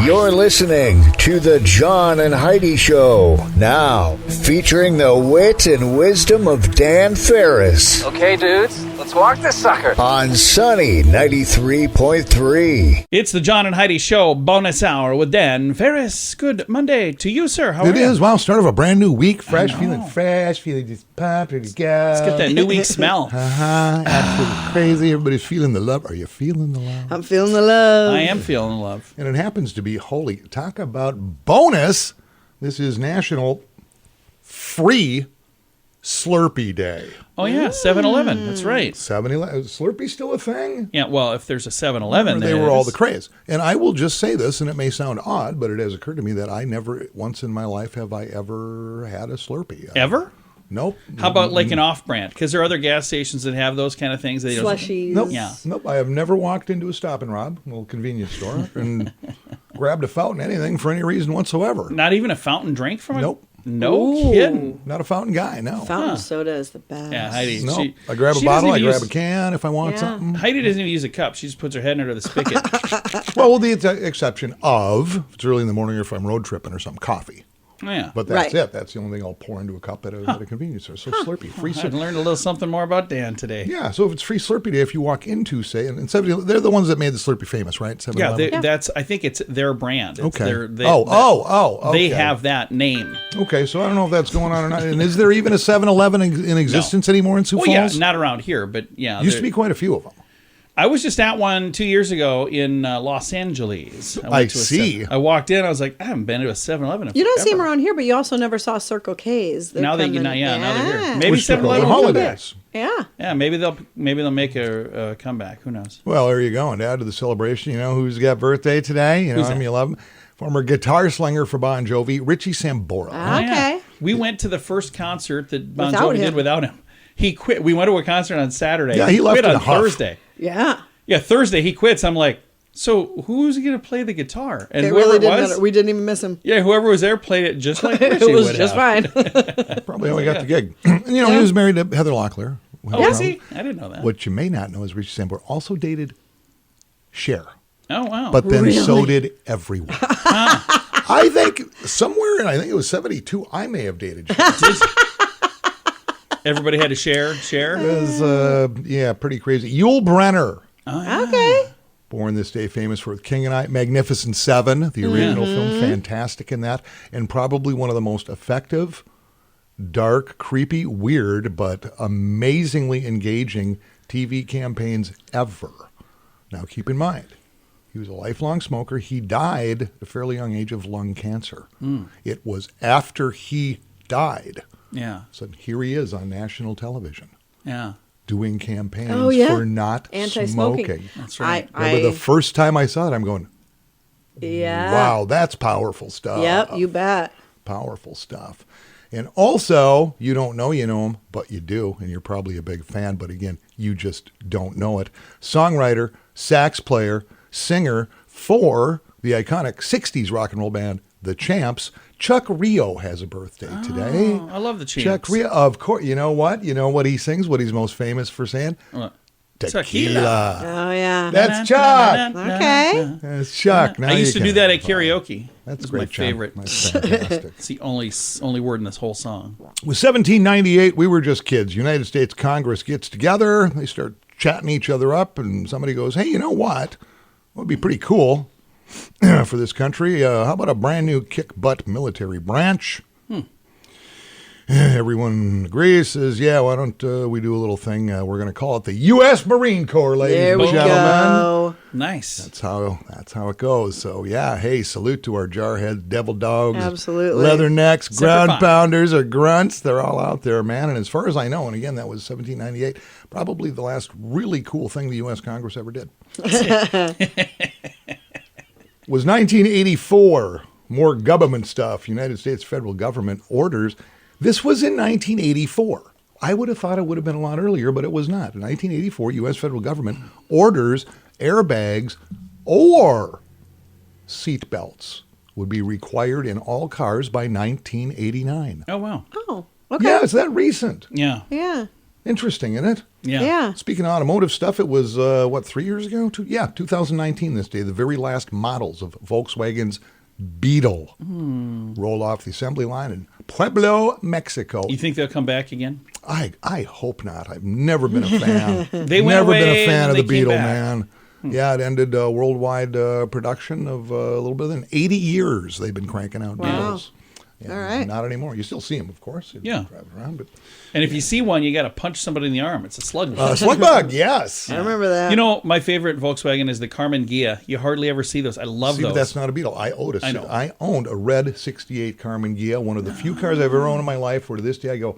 You're listening to the John and Heidi Show. Now, featuring the wit and wisdom of Dan Ferris. Okay, dudes, let's walk this sucker. On Sunny 93.3. It's the John and Heidi Show bonus hour with Dan Ferris. Good Monday to you, sir. How are It you? is. Wow, start of a brand new week. Fresh, feeling just pumped, ready to go. Let's get that new week smell. Absolutely crazy. Everybody's feeling the love. Are you feeling the love? I'm feeling the love. I am feeling love. And it happens to be, holy, talk about bonus. This is National Free Slurpee Day. Oh, yeah, 7-Eleven. That's right. 7-Eleven. Is Slurpee still a thing? Yeah, well, if there's a 7-Eleven, They were all the craze. And I will just say this, and it may sound odd, but it has occurred to me that I never, once in my life, have I ever had a Slurpee. Ever? Nope. How about like an off-brand? Because there are other gas stations that have those kind of things. They Slushies. Nope. Yeah. Nope. I have never walked into a Stop and Rob, a little convenience store, and grabbed a fountain, anything for any reason whatsoever. Not even a fountain drink from it? Nope. No Ooh. kidding. Not a fountain guy, no. Fountain soda is the best. Yeah, Heidi. No. I grab a she bottle, I doesn't even grab a use- can if I want something. Heidi doesn't even use a cup. She just puts her head under the spigot. Well, with the exception of, if it's early in the morning or if I'm road tripping or something, coffee. Oh, yeah. But that's Right. it. That's the only thing I'll pour into a cup at a convenience store. So Slurpee, free I Slurpee. learned a little something more about Dan today. Yeah, so if it's free Slurpee Day, if you walk into, say, and 7, they're the ones that made the Slurpee famous, right? Yeah, 7-Eleven? that's. I think it's their brand. It's Okay. their- They They have that name. Okay, so I don't know if that's going on or not. And is there even a 7-Eleven in existence anymore in Sioux Well, Falls? yeah, not around here, but yeah. Used to be quite a few of them. I was just at one 2 years ago in Los Angeles. I went to a see. I walked in. I was like, I haven't been to a 7-Eleven. You don't see them around here, but you also never saw Circle K's. Now they're coming- now they're here. Maybe We're still 7-Eleven on will come back. holidays. Yeah. Yeah, maybe they'll make a comeback. Who knows? Well, there you go. And to add to the celebration, you know who's got birthday today? You know, Who's I that? mean, you love him. Former guitar slinger for Bon Jovi, Richie Sambora. Ah. Okay. We went to the first concert that Bon Without Jovi him. did without him. He quit. We went to a concert on Saturday. Yeah, he left quit in on a huff. Thursday. Yeah. Yeah, Thursday he quits. I'm like, so who's going to play the guitar? And It whoever really it didn't was, matter. We didn't even miss him. yeah, whoever was there played it just like Richie It was would just have. fine. Probably how he got the gig. And, you know, he was married to Heather Locklear. Oh, is he? I didn't know that. What you may not know is Richie Sambora also dated Cher. Oh, wow. But then so Really? did everyone. I think somewhere in, I think it was 72, I may have dated Cher. Everybody had to share. It was, yeah, pretty crazy. Yul Brynner, Okay. born this day, famous for King and I, Magnificent Seven, the original film, fantastic in that, and probably one of the most effective, dark, creepy, weird, but amazingly engaging TV campaigns ever. Now, keep in mind, he was a lifelong smoker. He died at a fairly young age of lung cancer. It was after he died. Yeah, So here he is on national television yeah. doing campaigns Oh, yeah. for not Anti-smoking. smoking. That's right. Remember the first time I saw it, I'm going, Yeah. wow, that's powerful stuff. Yep, you bet. Powerful stuff. And also, you don't know you know him, but you do, and you're probably a big fan, but again, you just don't know it. Songwriter, sax player, singer for the iconic 60s rock and roll band, The Champs. Chuck Rio has a birthday today. Oh, I love the Champs. Chuck Rio, of course. You know what? You know what he sings? What he's most famous for saying? What? Tequila. Oh, yeah. That's Chuck. Okay. That's Chuck. Now I used to you do can- that at karaoke. That's It's great, my Chuck. favorite. That's fantastic. It's the only word in this whole song. With 1798, we were just kids. United States Congress gets together. They start chatting each other up, and somebody goes, hey, you know what? It would be pretty cool for this country. How about a brand new kick-butt military branch? Everyone agrees, says, yeah, why don't we do a little thing? We're going to call it the U.S. Marine Corps, ladies There and we gentlemen. go. Nice. That's how it goes. So yeah, hey, salute to our jarheads, devil dogs, Absolutely. leathernecks, Semper ground Fi. pounders, or grunts. They're all out there, man. And as far as I know, and again, that was 1798, probably the last really cool thing the U.S. Congress ever did. Was 1984. More government stuff. United States federal government orders. This was in 1984. I would have thought it would have been a lot earlier, but it was not. In 1984, U.S. federal government orders airbags or seat belts would be required in all cars by 1989. Oh, wow. Oh, okay. Yeah, it's that recent. Yeah. Yeah. Interesting, isn't it? Yeah. Speaking of automotive stuff, it was, 3 years ago? 2019 this day. The very last models of Volkswagen's Beetle roll off the assembly line in Pueblo, Mexico. You think they'll come back again? I hope not. I've never been a fan. They went never been away a fan and of the they came Beetle, back. man. Yeah, it ended worldwide production of a little bit than 80 years. They've been cranking out Beetles. Yeah, All right. Not anymore. You still see them, of course. You Yeah. drive around, but And if you see one, you got to punch somebody in the arm. It's a slug. slug bug, yes. I remember that. You know, my favorite Volkswagen is the Carmen Ghia. You hardly ever see those. I love See, those. but that's not a Beetle. I know. owned a red '68 Carmen Ghia, one of the few cars I've ever owned in my life. Where to this day I go,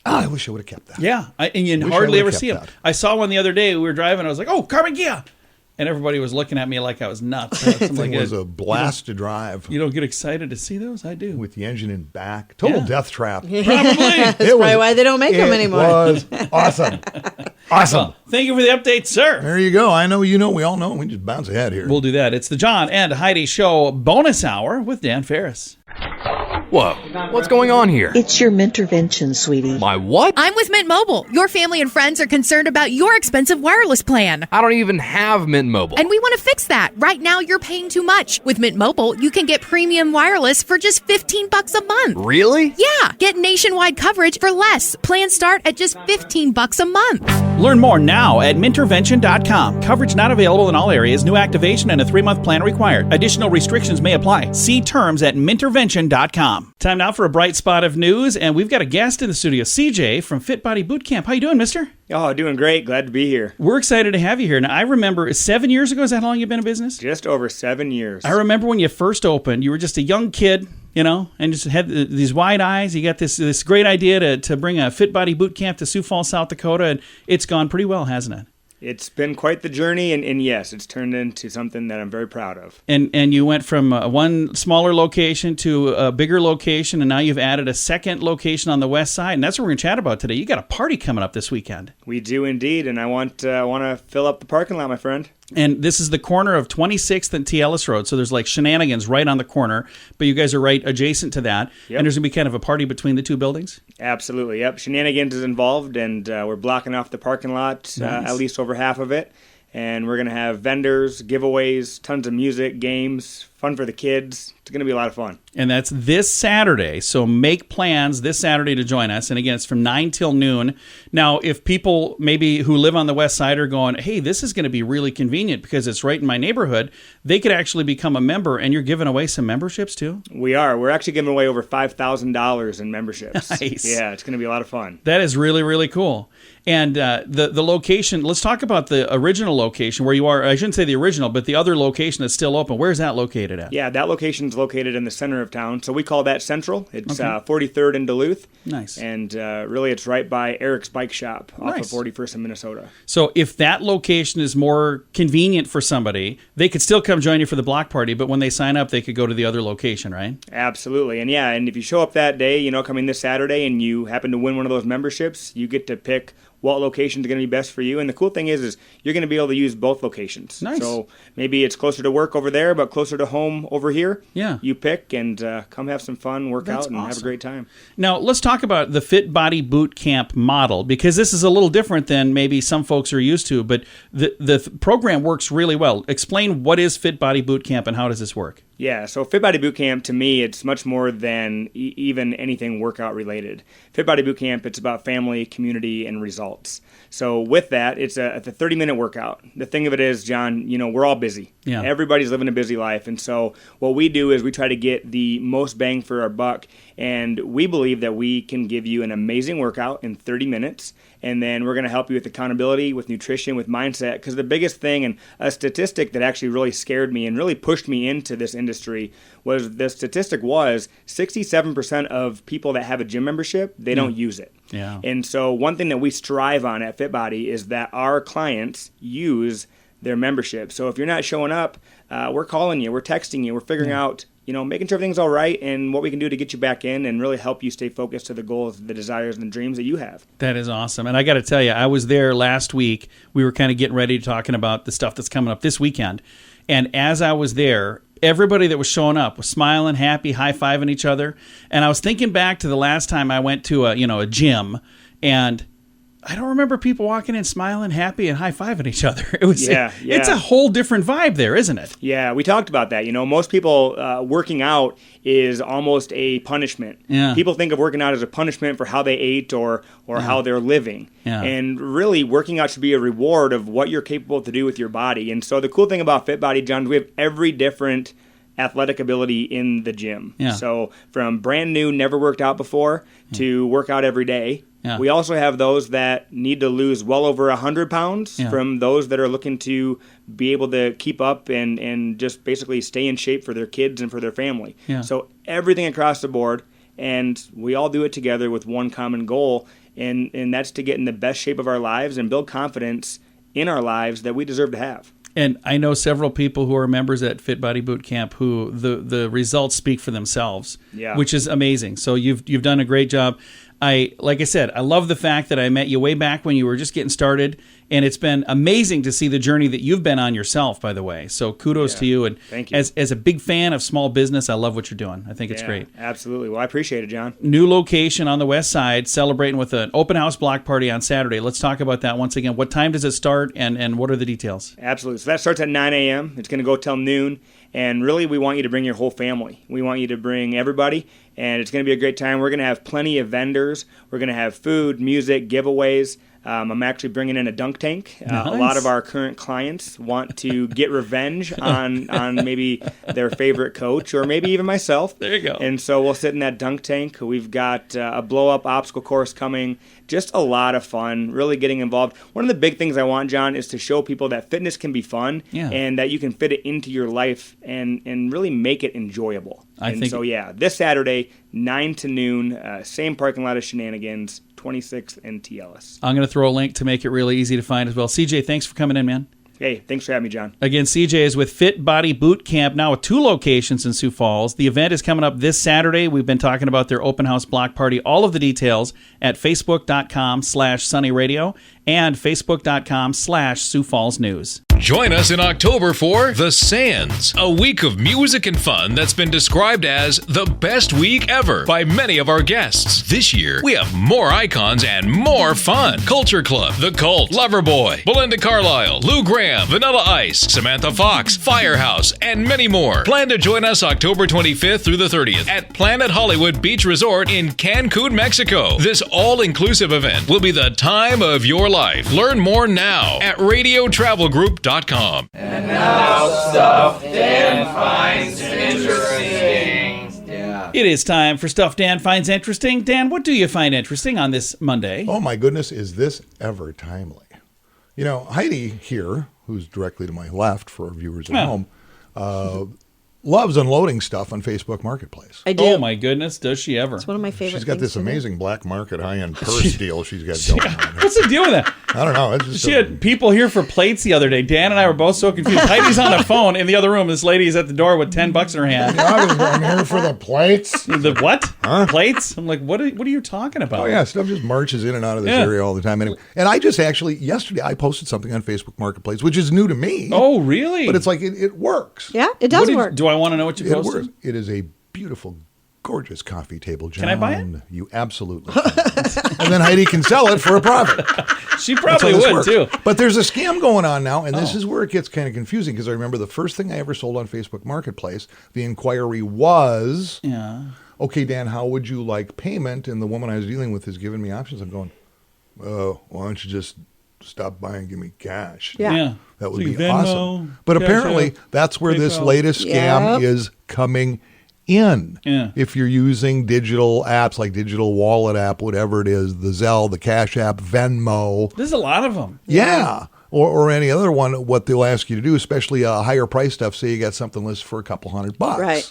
I wish I would have kept that. Yeah, and you Wish I hardly would've ever kept see them. that. I saw one the other day. We were driving. I was like, "Oh, Carmen Ghia," and everybody was looking at me like I was nuts. That I'm thing like, was a blast to drive You don't get excited to see those? I do. with the engine in back. Total Yeah. death trap. Probably. That's probably why they don't make them anymore. It was awesome. Awesome. Well, thank you for the update, sir. There you go. I know, you know, we all know. We just bounce ahead here. We'll do that. It's the John and Heidi Show bonus hour with Dan Ferris. Whoa, what's going on here? It's your Mintervention, sweetie. My what? I'm with Mint Mobile. Your family and friends are concerned about your expensive wireless plan. I don't even have Mint Mobile. And we want to fix that. Right now, you're paying too much. With Mint Mobile, you can get premium wireless for just $15 a month. Really? Yeah, get nationwide coverage for less. Plans start at just $15 a month. Learn more now at mintervention.com. Coverage not available in all areas. New activation and a 3-month plan required. Additional restrictions may apply. See terms at mintervention.com. Time now for a bright spot of news, and we've got a guest in the studio, CJ from Fit Body Bootcamp. How you doing, mister? Oh, doing great. Glad to be here. We're excited to have you here. Now, I remember 7 years ago, is that how long you've been in business? Just over 7 years. I remember when you first opened, you were just a young kid, you know, and just had these wide eyes. You got this great idea to bring a Fit Body Bootcamp to Sioux Falls, South Dakota, and it's gone pretty well, hasn't it? It's been quite the journey, and yes, it's turned into something that I'm very proud of. And you went from one smaller location to a bigger location, and now you've added a second location on the west side, and that's what we're going to chat about today. You got a party coming up this weekend. We do indeed, and I want to fill up the parking lot, my friend. And this is the corner of 26th and T. Ellis Road, so there's like Shenanigans right on the corner, but you guys are right adjacent to that, Yep. and there's going to be kind of a party between the two buildings? Absolutely, yep. Shenanigans is involved, and we're blocking off the parking lot, Nice. at least over half of it. And we're going to have vendors, giveaways, tons of music, games, fun for the kids. It's going to be a lot of fun. And that's this Saturday, so make plans this Saturday to join us. And again, it's from 9 till noon. Now, if people maybe who live on the west side are going, hey, this is going to be really convenient because it's right in my neighborhood, they could actually become a member, and you're giving away some memberships too? We are. We're actually giving away over $5,000 in memberships. Nice. Yeah, it's going to be a lot of fun. That is really, really cool. And the location, let's talk about the original location where you are. I shouldn't say the original, but the other location that's still open. Where's that located at? Yeah, that location's located in the center of town, so we call that Central. It's 43rd in Duluth. Nice. And really, it's right by Eric's Bike Shop off Nice. of 41st in Minnesota. So if that location is more convenient for somebody, they could still come join you for the block party, but when they sign up, they could go to the other location, right? Absolutely. And yeah, and if you show up that day, coming this Saturday, and you happen to win one of those memberships, you get to pick what location is going to be best for you. And the cool thing is you're going to be able to use both locations. Nice. So maybe it's closer to work over there, but closer to home over here. Yeah. You pick and come have some fun, work That's out, and have a awesome. great time. Now, let's talk about the Fit Body Boot Camp model, because this is a little different than maybe some folks are used to, but the program works really well. Explain what is Fit Body Boot Camp and how does this work? Yeah, so Fit Body Bootcamp, to me, it's much more than even anything workout related. Fit Body Bootcamp, it's about family, community, and results. So with that, it's a 30-minute workout. The thing of it is, John, we're all busy. Yeah. Everybody's living a busy life. And so what we do is we try to get the most bang for our buck. And we believe that we can give you an amazing workout in 30 minutes. And then we're going to help you with accountability, with nutrition, with mindset. Because the biggest thing, and a statistic that actually really scared me and really pushed me into this industry, was the statistic was 67% of people that have a gym membership, they don't use it. Yeah. And so one thing that we strive on at FitBody is that our clients use their membership. So if you're not showing up, we're calling you, we're texting you, we're figuring out, making sure everything's all right and what we can do to get you back in and really help you stay focused to the goals, the desires, and the dreams that you have. That is awesome. And I got to tell you, I was there last week. We were kind of getting ready to talking about the stuff that's coming up this weekend. And as I was there, everybody that was showing up was smiling, happy, high-fiving each other. And I was thinking back to the last time I went to a gym, and I don't remember people walking in smiling, happy, and high-fiving each other. Yeah. It's a whole different vibe there, isn't it? Yeah, we talked about that. Most people working out is almost a punishment. Yeah. People think of working out as a punishment for how they ate or how they're living. Yeah. And really, working out should be a reward of what you're capable to do with your body. And so the cool thing about Fit Body, John, is we have every different athletic ability in the gym. Yeah. So from brand new, never worked out before, to work out every day. Yeah. We also have those that need to lose well over 100 pounds, from those that are looking to be able to keep up and just basically stay in shape for their kids and for their family. Yeah. So everything across the board, and we all do it together with one common goal, and that's to get in the best shape of our lives and build confidence in our lives that we deserve to have. And I know several people who are members at Fit Body Boot Camp who the results speak for themselves, which is amazing. So you've done a great job. Like I said, I love the fact that I met you way back when you were just getting started, and it's been amazing to see the journey that you've been on yourself, by the way. So kudos to you. And thank you. As a big fan of small business, I love what you're doing. I think it's great. Absolutely. Well, I appreciate it, John. New location on the west side, celebrating with an open house block party on Saturday. Let's talk about that once again. What time does it start, and what are the details? Absolutely. So that starts at 9 a.m. It's going to go till noon. And really, we want you to bring your whole family. We want you to bring everybody, and it's going to be a great time. We're going to have plenty of vendors. We're going to have food, music, giveaways. I'm actually bringing in a dunk tank. Nice. A lot of our current clients want to get revenge on maybe their favorite coach or maybe even myself. There you go. And so we'll sit in that dunk tank. We've got a blow-up obstacle course coming. Just a lot of fun, really getting involved. One of the big things I want, John, is to show people that fitness can be fun and that you can fit it into your life and really make it enjoyable. This Saturday, 9 to noon, same parking lot as Shenanigans, 26th and T. Ellis. I'm going to throw a link to make it really easy to find as well. CJ, thanks for coming in, man. Hey, thanks for having me, John. Again, CJ is with Fit Body Boot Camp, now with 2 locations in Sioux Falls. The event is coming up this Saturday. We've been talking about their open house block party. All of the details at facebook.com/sunnyradio and facebook.com/Sioux Falls News. Join us in October for The Sands, a week of music and fun that's been described as the best week ever by many of our guests. This year, we have more icons and more fun. Culture Club, The Cult, Loverboy, Belinda Carlisle, Lou Graham, Vanilla Ice, Samantha Fox, Firehouse, and many more. Plan to join us October 25th through the 30th at Planet Hollywood Beach Resort in Cancun, Mexico. This all-inclusive event will be the time of your life. Learn more now at radiotravelgroup.com. And now stuff Dan finds interesting. It is time for Stuff Dan Finds Interesting. Dan, what do you find interesting on this Monday? Oh my goodness, is this ever timely? Heidi here, who's directly to my left for our viewers at home, loves unloading stuff on Facebook Marketplace. I do. Oh my goodness, does she ever? It's one of my favorite She's got things this to do. amazing black market high-end purse deal she's got going on. What's the deal with that? I don't know. It's just She had people here for plates the other day. Dan and I were both so confused. Heidi's on the phone in the other room. This lady is at the door with $10 in her hand. I'm here for the plates. The what? Huh? Plates? I'm like, what are you talking about? Oh, yeah. Stuff just marches in and out of this area all the time. Anyway, and I just actually, yesterday, I posted something on Facebook Marketplace, which is new to me. Oh, really? But it's like, it works. Yeah, it does work. Do I want to know what you posted? It works. It is a beautiful, gorgeous coffee table, John. Can I buy it? You absolutely can. And then Heidi can sell it for a profit. She probably would, too. But there's a scam going on now, and this is where it gets kind of confusing, because I remember the first thing I ever sold on Facebook Marketplace, the inquiry was, okay, Dan, how would you like payment? And the woman I was dealing with is giving me options. I'm going, why don't you just stop by and give me cash? Yeah. That would So be Venmo, awesome. But apparently, that's where this PayPal. latest scam is coming in. Yeah. If you're using digital apps like Digital Wallet app, whatever it is, the Zelle, the Cash App, Venmo. There's a lot of them. Yeah. Or any other one, what they'll ask you to do, especially higher price stuff, say you got something listed for a couple $100. Right.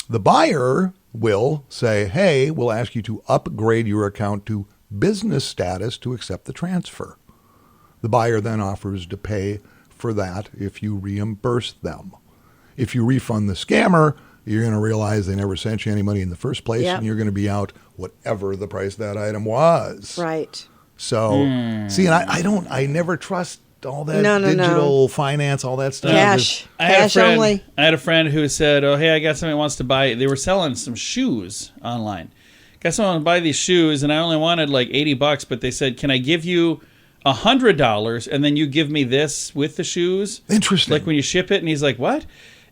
The buyer will say, hey, we'll ask you to upgrade your account to business status to accept the transfer. The buyer then offers to pay for that if you reimburse them. If you refund the scammer, you're going to realize they never sent you any money in the first place, and you're going to be out whatever the price of that item was. Right. So, see, and I never trust all that digital finance, all that stuff. Cash only. I had a friend who said, oh, hey, I got somebody who wants to buy. They were selling some shoes online. Guess I want to buy these shoes, and I only wanted like $80, but they said, can I give you $100 and then you give me this with the shoes? Interesting. Like when you ship it, and he's like, what?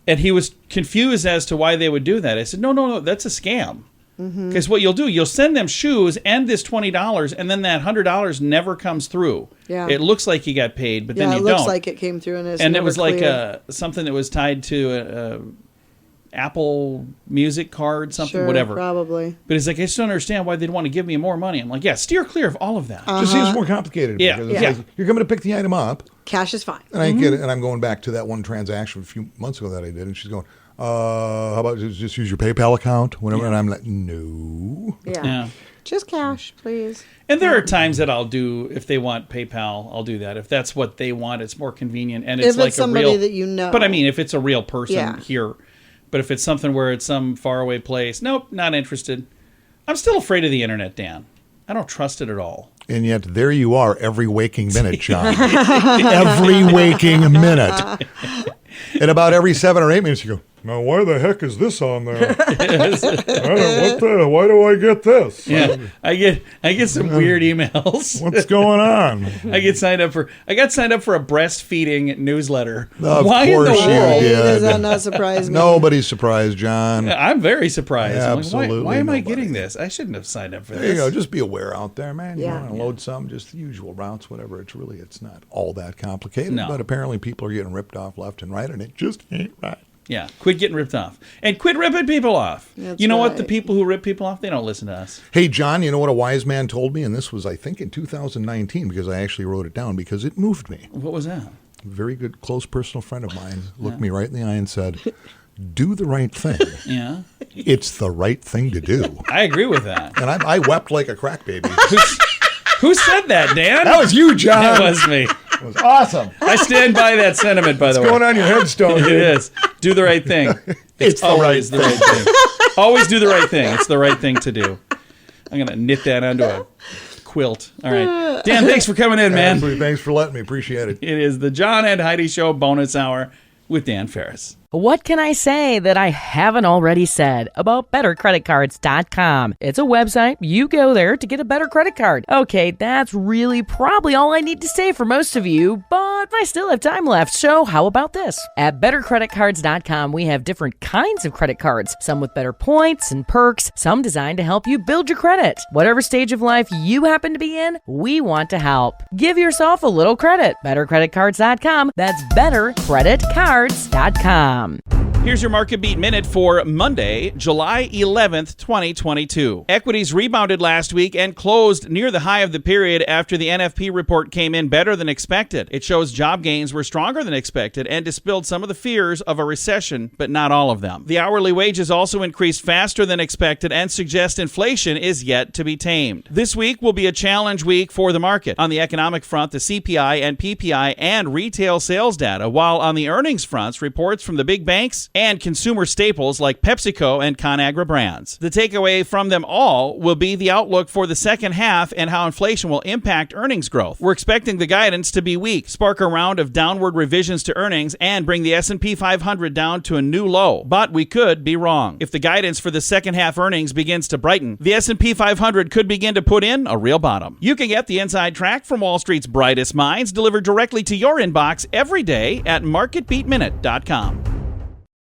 And he was confused as to why they would do that. I said, no, that's a scam. Because what you'll do, you'll send them shoes and this $20, and then that $100 never comes through. Yeah. It looks like you got paid, but then you it don't. looks like it came through, and it's and never it was like clear. something that was tied to Apple Music card, something, Sure, whatever. probably. But he's like, I just don't understand why they'd want to give me more money. I'm like, yeah, steer clear of all of that. Just seems more complicated. Yeah, Because it's yeah. like, you're coming to pick the item up. Cash is fine. And I get it, and I'm going back to that one transaction a few months ago that I did, and she's going, how about just use your PayPal account? Whatever. And I'm like, no. Yeah. Just cash, please. And there are times that I'll do, if they want PayPal, I'll do that. If that's what they want, it's more convenient. And it's If like it's somebody a real, that you know. But I mean, if it's a real person Yeah. here. But if it's something where it's some faraway place, nope, not interested. I'm still afraid of the internet, Dan. I don't trust it at all. And yet there you are every waking minute, John. Every waking minute. And about every 7 or 8 minutes you go, now why the heck is this on there? Why do I get this? Yeah, I get some weird emails. What's going on? I got signed up for a breastfeeding newsletter. Of Why in the course you world? did. Does that not surprise me? Nobody's surprised, John. I'm very surprised. I'm like, Absolutely why am I nobody. getting this? I shouldn't have signed up for There this. you go. Just be aware out there, man. You Yeah. want to load some, just the usual routes, whatever. It's not all that complicated. No. But apparently people are getting ripped off left and right, and it just ain't right. Yeah, quit getting ripped off. And quit ripping people off. That's you know what? right. The people who rip people off, they don't listen to us. Hey, John, you know what a wise man told me? And this was, I think, in 2019, because I actually wrote it down because it moved me. What was that? A very good, close personal friend of mine looked me right in the eye and said, do the right thing. Yeah. It's the right thing to do. I agree with that. And I wept like a crack baby. Who said that, Dan? That was you, John. That was me. It was awesome. I stand by that sentiment, by the way. What's going on your headstone? It is. Do the right thing. It's the always right the right thing. Always do the right thing. It's the right thing to do. I'm going to knit that onto a quilt. All right. Dan, thanks for coming in, man. Absolutely. Thanks for letting me. Appreciate it. It is the John and Heidi Show bonus hour with Dan Ferris. What can I say that I haven't already said about BetterCreditCards.com? It's a website. You go there to get a better credit card. Okay, that's really probably all I need to say for most of you, but I still have time left, so how about this? At BetterCreditCards.com, we have different kinds of credit cards, some with better points and perks, some designed to help you build your credit. Whatever stage of life you happen to be in, we want to help. Give yourself a little credit. BetterCreditCards.com. That's BetterCreditCards.com. Here's your Market Beat Minute for Monday, July 11th, 2022. Equities rebounded last week and closed near the high of the period after the NFP report came in better than expected. It shows job gains were stronger than expected and dispelled some of the fears of a recession, but not all of them. The hourly wages also increased faster than expected and suggest inflation is yet to be tamed. This week will be a challenge week for the market. On the economic front, the CPI and PPI and retail sales data, while on the earnings fronts, reports from the big banks and consumer staples like PepsiCo and ConAgra brands. The takeaway from them all will be the outlook for the second half and how inflation will impact earnings growth. We're expecting the guidance to be weak, spark a round of downward revisions to earnings, and bring the S&P 500 down to a new low. But we could be wrong. If the guidance for the second half earnings begins to brighten, the S&P 500 could begin to put in a real bottom. You can get the inside track from Wall Street's brightest minds delivered directly to your inbox every day at marketbeatminute.com.